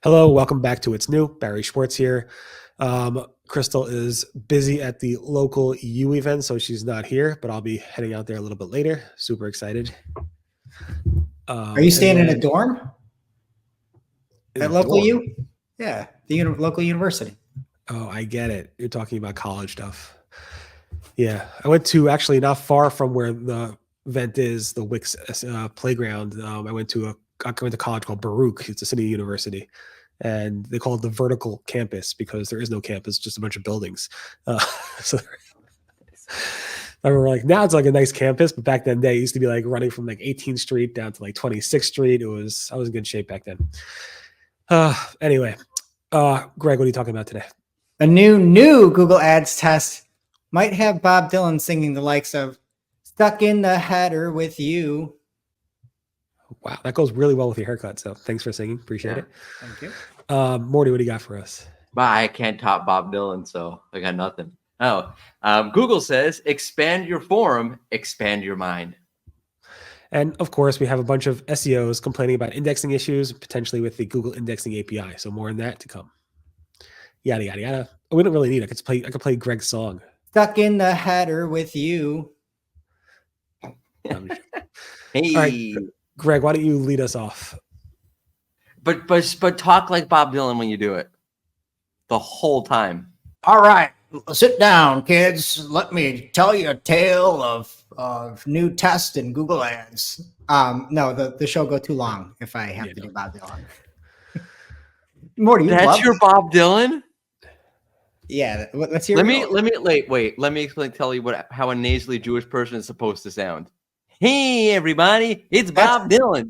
Hello, welcome back to It's New. Barry Schwartz here. Crystal is busy at the local EU event, so she's not here, but I'll be heading out there a little bit later. Super excited. Are you staying in a dorm at local dorm? U? Yeah, the local university. Oh, I get it. You're talking about college stuff. Yeah, I went to actually not far from where the event is, the Wix playground. I went to college called Baruch. It's a city university, and they call it the vertical campus because there is no campus, just a bunch of buildings. So I remember, like, now it's like a nice campus, but back then they used to be like running from like 18th Street down to like 26th Street. I was in good shape back then. Anyway, Greg, what are you talking about today? A new Google Ads test might have Bob Dylan singing the likes of "Stuck in the Header with You." Wow, that goes really well with your haircut. So thanks for singing. Appreciate it. Thank you. Mordy, what do you got for us? I can't top Bob Dylan, so I got nothing. Google says, expand your forum, expand your mind. And of course, we have a bunch of SEOs complaining about indexing issues, potentially with the Google indexing API. So more on that to come. Yada, yada, yada. We don't really need it. I could play Greg's song. Stuck in the header with you. Hey, all right, Greg, why don't you lead us off? But talk like Bob Dylan when you do it the whole time. All right, sit down, kids. Let me tell you a tale of new test in Google Ads. No, the show go too long if I have to do Bob Dylan. Morty, that's your Bob Dylan? Yeah, let's hear. Let me tell you how a nasally Jewish person is supposed to sound. Hey, everybody, it's Bob Dylan.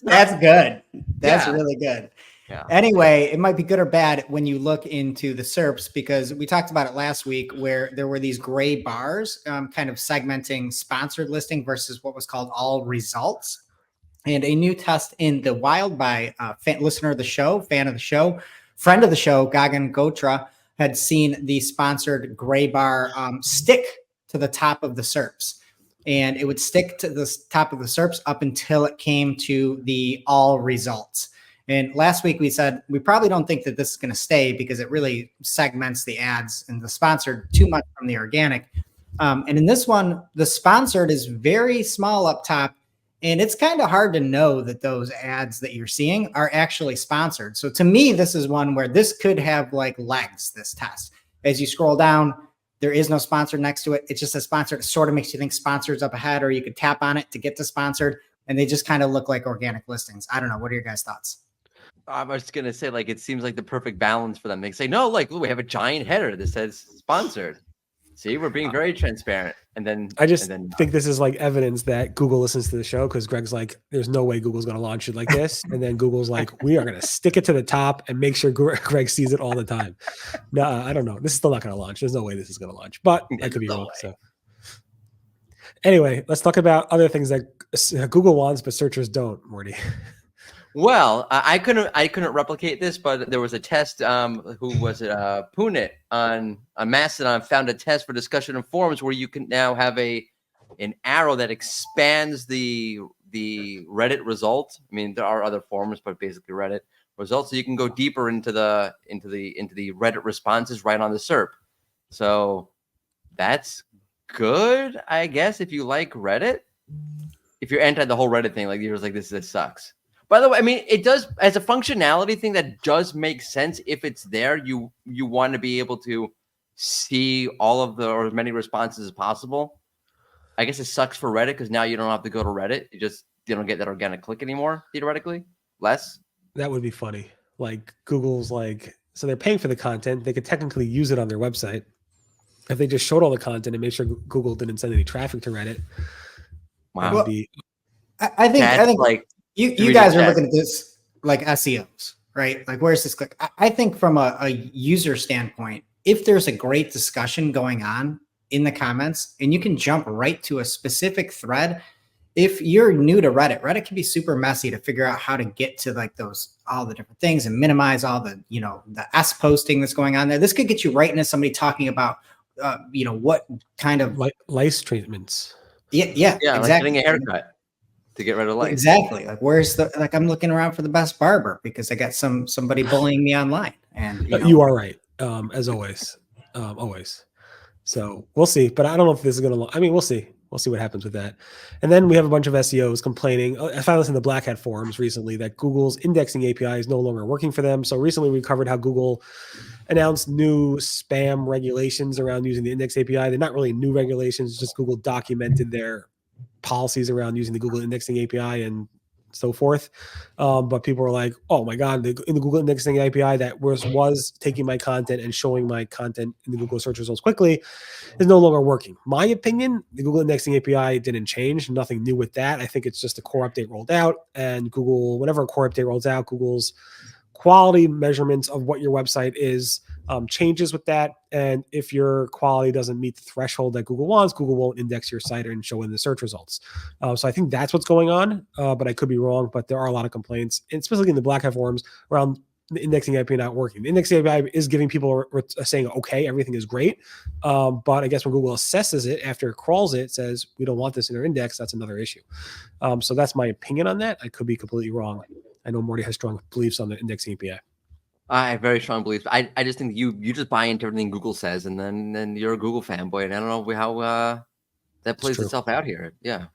That's good. That's really good. Yeah. Anyway, it might be good or bad when you look into the SERPs, because we talked about it last week where there were these gray bars kind of segmenting sponsored listing versus what was called all results. And a new test in the wild by listener of the show, fan of the show, friend of the show, Gagan Gotra, had seen the sponsored gray bar stick to the top of the SERPs. And it would stick to the top of the SERPs up until it came to the all results. And last week we said we probably don't think that this is going to stay because it really segments the ads and the sponsored too much from the organic. And in this one, the sponsored is very small up top. And it's kind of hard to know that those ads that you're seeing are actually sponsored. So to me, this is one where this could have like legs, this test. As you scroll down, there is no sponsor next to it. It's just a sponsored. It sort of makes you think sponsored's up ahead, or you could tap on it to get to sponsored. And they just kind of look like organic listings. I don't know. What are your guys' thoughts? I was going to say, like, it seems like the perfect balance for them. They say, no, like, we have a giant header that says sponsored. See, we're being very transparent. And then I think this is like evidence that Google listens to the show, because Greg's like, there's no way Google's going to launch it like this. And then Google's like, we are going to stick it to the top and make sure Greg sees it all the time. No, I don't know. This is still not going to launch. There's no way this is going to launch, but I could be wrong. So anyway, let's talk about other things that Google wants, but searchers don't, Morty. Well, I couldn't replicate this, but there was a test. Who was it? Punit on Mastodon found a test for discussion in forums where you can now have an arrow that expands the Reddit result. I mean, there are other forums, but basically Reddit results, so you can go deeper into the Reddit responses right on the SERP. So that's good, I guess, if you like Reddit. If you're anti the whole Reddit thing, like you're just like this sucks. By the way, I mean, it does, as a functionality thing, that does make sense. If it's there, you want to be able to see all of or as many responses as possible. I guess it sucks for Reddit because now you don't have to go to Reddit. You don't get that organic click anymore, theoretically. Less. That would be funny. Like, Google's like, so they're paying for the content. They could technically use it on their website. If they just showed all the content and made sure Google didn't send any traffic to Reddit. Wow. Well, I think like, You guys are looking at this like SEOs, right? Like, where's this click? I think from a user standpoint, if there's a great discussion going on in the comments and you can jump right to a specific thread, if you're new to Reddit can be super messy to figure out how to get to like all the different things and minimize all the, the S posting that's going on there. This could get you right into somebody talking about, what kind of lice treatments. Yeah, exactly. Like getting a haircut. to get rid of likes. Exactly. Like, where's the, like, I'm looking around for the best barber because I got somebody bullying me online. And you are right. As always, always. So we'll see, but I don't know if this is going to, I mean, we'll see what happens with that. And then we have a bunch of SEOs complaining. I found this in the Black Hat forums recently that Google's indexing API is no longer working for them. So recently we covered how Google announced new spam regulations around using the index API. They're not really new regulations, just Google documented their policies around using the Google indexing API and so forth. But people were like, oh my God, in the Google indexing API that was taking my content and showing my content in the Google search results quickly is no longer working. My opinion, the Google indexing API didn't change, nothing new with that. I think it's just a core update rolled out, and Google, whenever a core update rolls out, Google's quality measurements of what your website is changes with that. And if your quality doesn't meet the threshold that Google wants, Google won't index your site and show in the search results. So I think that's what's going on, but I could be wrong. But there are a lot of complaints, and especially in the Black Hat forums, around the indexing API not working. The indexing API is giving people saying, okay, everything is great. But I guess when Google assesses it after it crawls it, says, we don't want this in our index, that's another issue. So that's my opinion on that. I could be completely wrong. I know Mordy has strong beliefs on the indexing API. I have very strong beliefs. I just think you just buy into everything Google says, and then you're a Google fanboy. And I don't know how that plays itself out here. Yeah.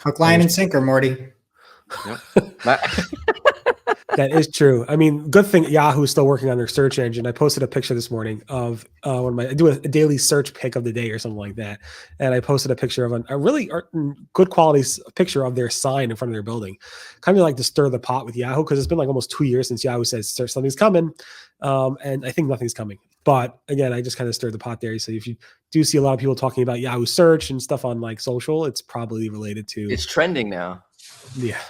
Hook, line, and sinker, Morty. Yep. That is true. I mean, good thing Yahoo is still working on their search engine. I posted a picture this morning of I do a daily search pick of the day or something like that. And I posted a picture of a really good quality picture of their sign in front of their building. Kind of like to stir the pot with Yahoo, because it's been like almost 2 years since Yahoo says something's coming. And I think nothing's coming. But again, I just kind of stirred the pot there. So if you do see a lot of people talking about Yahoo search and stuff on like social, it's probably related to. It's trending now. Yeah.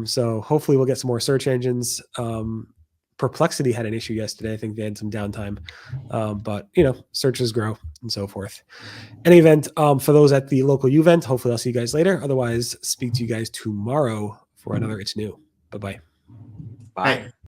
So hopefully we'll get some more search engines. Perplexity had an issue yesterday. I think they had some downtime, but searches grow and so forth. Any event, for those at the local event, hopefully I'll see you guys later. Otherwise, speak to you guys tomorrow for another It's New. Bye-bye. Bye.